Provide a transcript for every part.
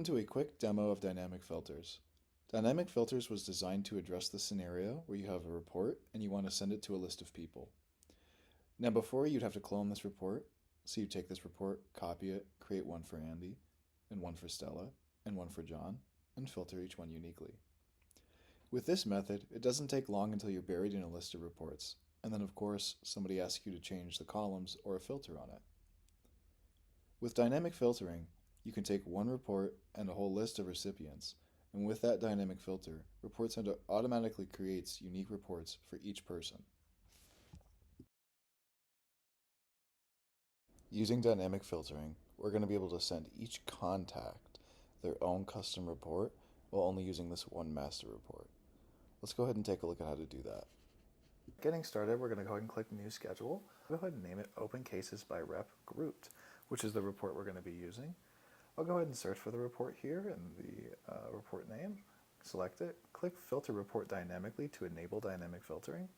to a quick demo of dynamic filters. Dynamic filters was designed to address the scenario where you have a report and you want to send it to a list of people. Now before you'd have to clone this report, so you take this report, copy it, create one for Andy, and one for Stella, and one for John, and filter each one uniquely. With this method, it doesn't take long until you're buried in a list of reports, and then of course somebody asks you to change the columns or a filter on it. With dynamic filtering, you can take one report and a whole list of recipients, and with that dynamic filter, Report Center automatically creates unique reports for each person. Using dynamic filtering, we're going to be able to send each contact their own custom report while only using this one master report. Let's go ahead and take a look at how to do that. Getting started, we're going to go ahead and click New Schedule. Go ahead and name it Open Cases by Rep Grouped, which is the report we're going to be using. I'll go ahead and search for the report here in the report name, select it, click Filter Report Dynamically to enable dynamic filtering.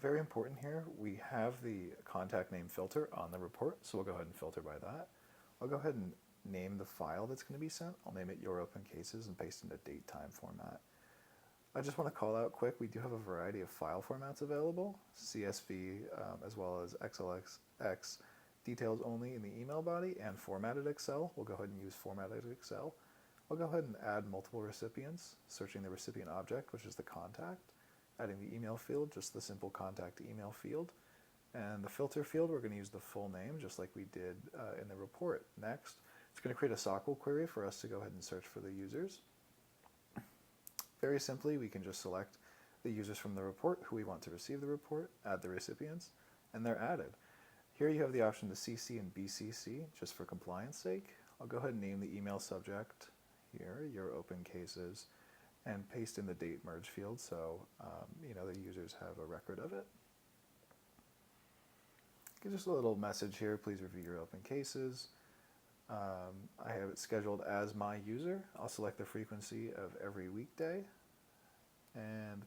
Very important here, we have the contact name filter on the report, so we'll go ahead and filter by that. I'll go ahead and name the file that's going to be sent. I'll name it Your Open Cases and paste in a date time format. I just want to call out quick, we do have a variety of file formats available, CSV as well as XLX, details only in the email body, and formatted Excel. We'll go ahead and use formatted Excel. I'll go ahead and add multiple recipients, searching the recipient object, which is the contact, adding the email field, just the simple contact email field, and the filter field, we're going to use the full name, just like we did in the report. Next, it's going to create a SQL query for us to go ahead and search for the users. Very simply, we can just select the users from the report who we want to receive the report, add the recipients, and they're added. Here you have the option to CC and BCC, just for compliance sake. I'll go ahead and name the email subject here, Your Open Cases, and paste in the date merge field so the users have a record of it. Just a little message here, please review your open cases. I have it scheduled as my user. I'll select the frequency of every weekday, and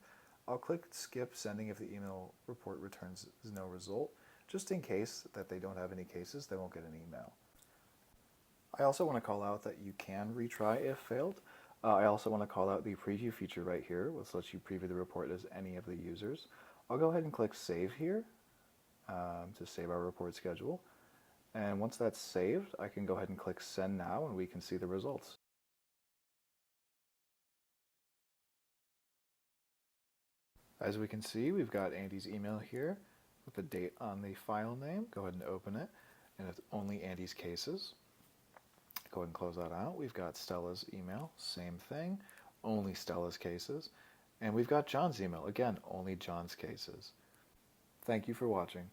I'll click skip sending if the email report returns no result, just in case that they don't have any cases, they won't get an email. I also want to call out that you can retry if failed. I also want to call out the preview feature right here, which lets you preview the report as any of the users. I'll go ahead and click save here to save our report schedule. And once that's saved, I can go ahead and click send now and we can see the results. As we can see, we've got Andy's email here with the date on the file name. Go ahead and open it, and it's only Andy's cases. Go ahead and close that out. We've got Stella's email, same thing, only Stella's cases. And we've got John's email, again, only John's cases. Thank you for watching.